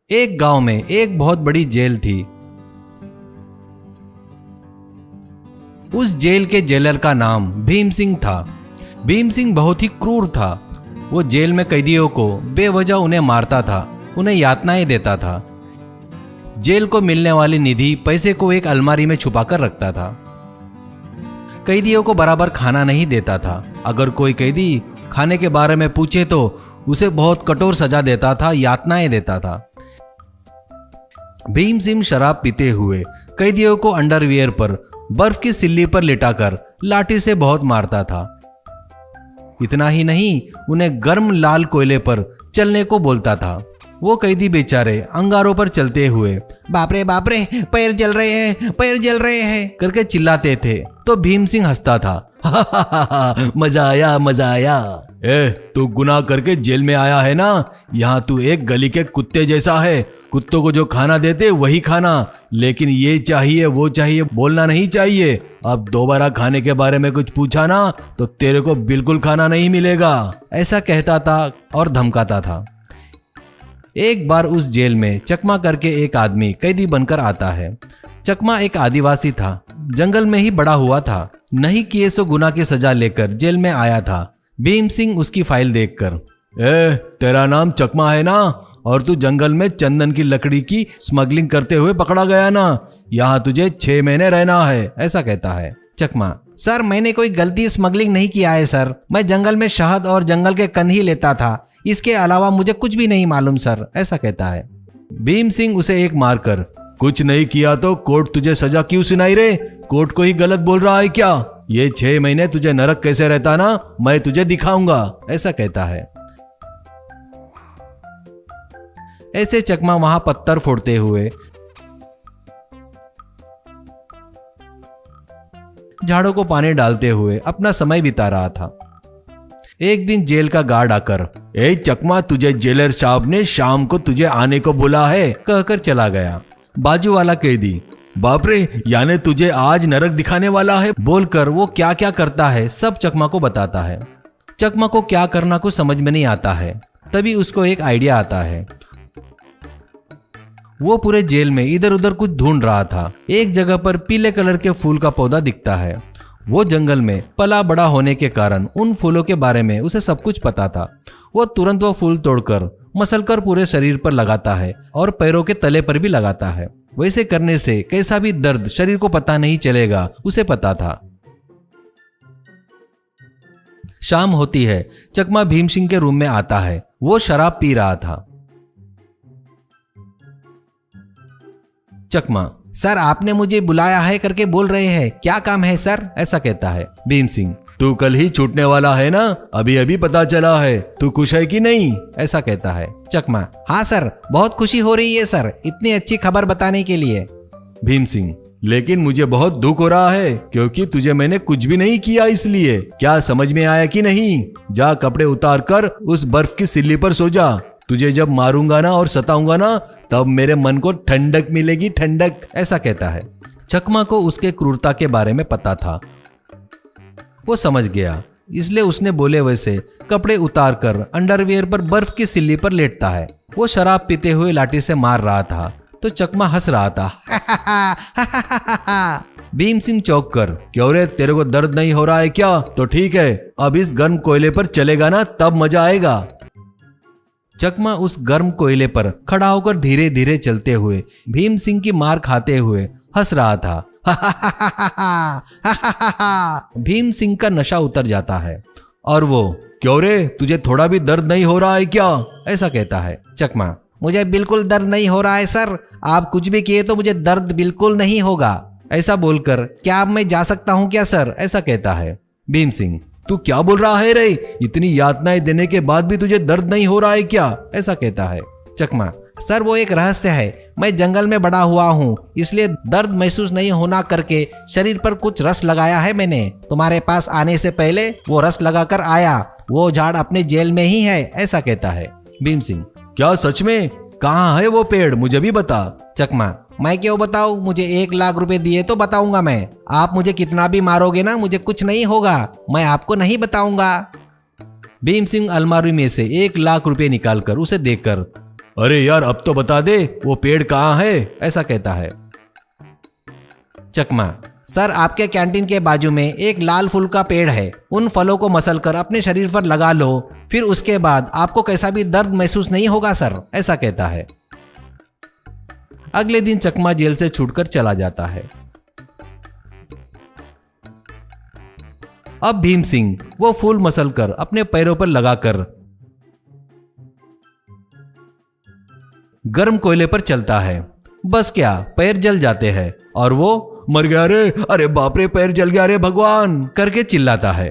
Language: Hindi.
एक गांव में एक बहुत बड़ी जेल थी। उस जेल के जेलर का नाम भीम सिंह था। भीम सिंह बहुत ही क्रूर था। वो जेल में कैदियों को बेवजह उन्हें मारता था, उन्हें यातनाएं देता था। जेल को मिलने वाली निधि पैसे को एक अलमारी में छुपाकर रखता था। कैदियों को बराबर खाना नहीं देता था। अगर कोई कैदी खाने के बारे में पूछे तो उसे बहुत कठोर सजा देता था, यातनाएं देता था। भीम सिंह शराब पीते हुए कैदियों को अंडरवियर पर बर्फ की सिल्ली पर लिटाकर लाठी से बहुत मारता था। इतना ही नहीं, उन्हें गर्म लाल कोयले पर चलने को बोलता था। वो कैदी बेचारे अंगारों पर चलते हुए बाप रे पैर जल रहे हैं, पैर जल रहे हैं करके चिल्लाते थे तो भीम सिंह हंसता था। मजा आया, मजा आया। तू गुनाह करके जेल में आया है ना, यहाँ तू एक गली के कुत्ते जैसा है। कुत्तों को जो खाना देते वही खाना, लेकिन ये चाहिए वो चाहिए बोलना नहीं चाहिए। अब दोबारा खाने के बारे में कुछ पूछा ना तो तेरे को बिल्कुल खाना नहीं मिलेगा, ऐसा कहता था और धमकाता था। एक बार उस जेल में चकमा करके एक आदमी कैदी बनकर आता है। चकमा एक आदिवासी था, जंगल में ही बड़ा हुआ था। नहीं किए सो गुनाह की सजा लेकर जेल में आया था। भीम सिंह उसकी फाइल देखकर, तेरा नाम चकमा है ना, और तू जंगल में चंदन की लकड़ी की स्मगलिंग करते हुए पकड़ा गया ना, यहाँ तुझे 6 महीने रहना है, ऐसा कहता है। चकमा, सर मैंने कोई गलती स्मगलिंग नहीं किया है सर, मैं जंगल में शहद और जंगल के कंद ही लेता था, इसके अलावा मुझे कुछ भी नहीं मालूम सर, ऐसा कहता है। भीम सिंह उसे एक मारकर, कुछ नहीं किया तो कोर्ट तुझे सजा क्यों सुनाई रे, कोर्ट को ही गलत बोल रहा है क्या, ये 6 महीने तुझे नरक कैसे रहता ना, मैं तुझे दिखाऊंगा, ऐसा कहता है। ऐसे चकमा वहां पत्थर फोड़ते हुए, झाड़ों को पानी डालते हुए अपना समय बिता रहा था। एक दिन जेल का गार्ड आकर, चकमा तुझे जेलर साहब ने शाम को तुझे आने को बोला है, कहकर चला गया। बाजू वाला कैदी, बाप रे यानी तुझे आज नरक दिखाने वाला है, बोलकर वो क्या क्या करता है सब चकमा को बताता है। चकमा को क्या करना कुछ समझ में नहीं आता है। तभी उसको एक आइडिया आता है। वो पूरे जेल में इधर उधर कुछ ढूंढ रहा था। एक जगह पर पीले कलर के फूल का पौधा दिखता है। वो जंगल में पला बड़ा होने के कारण उन फूलों के बारे में उसे सब कुछ पता था। वो तुरंत वो फूल तोड़कर मसलकर पूरे शरीर पर लगाता है और पैरों के तले पर भी लगाता है। वैसे करने से कैसा भी दर्द शरीर को पता नहीं चलेगा, उसे पता था। शाम होती है, चकमा भीम सिंह के रूम में आता है। वो शराब पी रहा था। चकमा, सर आपने मुझे बुलाया है करके बोल रहे हैं, क्या काम है सर, ऐसा कहता है। भीम सिंह, तू कल ही छूटने वाला है ना, अभी अभी पता चला है, तू खुश है कि नहीं, ऐसा कहता है। चकमा, हाँ सर बहुत खुशी हो रही है सर, इतनी अच्छी खबर बताने के लिए। भीम सिंह, लेकिन मुझे बहुत दुख हो रहा है क्योंकि तुझे मैंने कुछ भी नहीं किया, इसलिए क्या समझ में आया कि नहीं, जा कपड़े उतार कर उस बर्फ की सिल्ली पर सो जा, तुझे जब मारूंगा ना और सताऊंगा ना तब मेरे मन को ठंडक मिलेगी, ठंडक, ऐसा कहता है। चकमा को उसके क्रूरता के बारे में पता था, वो समझ गया, इसलिए उसने बोले वैसे कपड़े उतारकर अंडरवियर पर बर्फ की सिल्ली पर लेटता है। वो शराब पीते हुए लाठी से मार रहा था तो चकमा हंस रहा था। भीम सिंह चौंक कर, क्यों रे तेरे को दर्द नहीं हो रहा है क्या, तो ठीक है अब इस गर्म कोयले पर चलेगा ना तब मजा आएगा। चकमा उस गर्म कोयले पर खड़ा होकर धीरे धीरे चलते हुए भीम सिंह की मार खाते हुए हंस रहा था। भीम सिंह का नशा उतर जाता है और वो, क्यों रे तुझे थोड़ा भी दर्द नहीं हो रहा है क्या, ऐसा कहता है। चकमा, मुझे बिल्कुल दर्द नहीं हो रहा है सर, आप कुछ भी किए तो मुझे दर्द बिल्कुल नहीं होगा, ऐसा बोलकर, क्या अब मैं जा सकता हूँ क्या सर, ऐसा कहता है। भीम सिंह, तू क्या बोल रहा है रे, इतनी यातनाएं देने के बाद भी तुझे दर्द नहीं हो रहा है क्या, ऐसा कहता है। चकमा, सर वो एक रहस्य है, मैं जंगल में बड़ा हुआ हूँ इसलिए दर्द महसूस नहीं होना करके शरीर पर कुछ रस लगाया है मैंने, तुम्हारे पास आने से पहले वो रस लगाकर आया, वो झाड़ अपने जेल में ही है, ऐसा कहता है। भीम सिंह, क्या सच में, कहाँ है वो पेड़, मुझे भी बता। चकमा, मैं क्यों बताऊं, मुझे 1 लाख रुपए दिए तो बताऊंगा मैं, आप मुझे कितना भी मारोगे ना मुझे कुछ नहीं होगा, मैं आपको नहीं बताऊंगा। भीम सिंह अलमारी में से 1 लाख रुपए निकालकर उसे देकर अरे यार अब तो बता दे वो पेड़ कहाँ है, ऐसा कहता है। चकमा, सर आपके कैंटीन के बाजू में एक लाल फूल का पेड़ है, उन फलों को मसल कर अपने शरीर पर लगा लो, फिर उसके बाद आपको कैसा भी दर्द महसूस नहीं होगा सर, ऐसा कहता है। अगले दिन चकमा जेल से छूटकर चला जाता है। अब भीम सिंह वो फूल मसल कर अपने पैरों पर लगाकर गर्म कोयले पर चलता है। बस क्या, पैर जल जाते हैं और वो मर गया रे, अरे बाप रे पैर जल गया रे भगवान करके चिल्लाता है।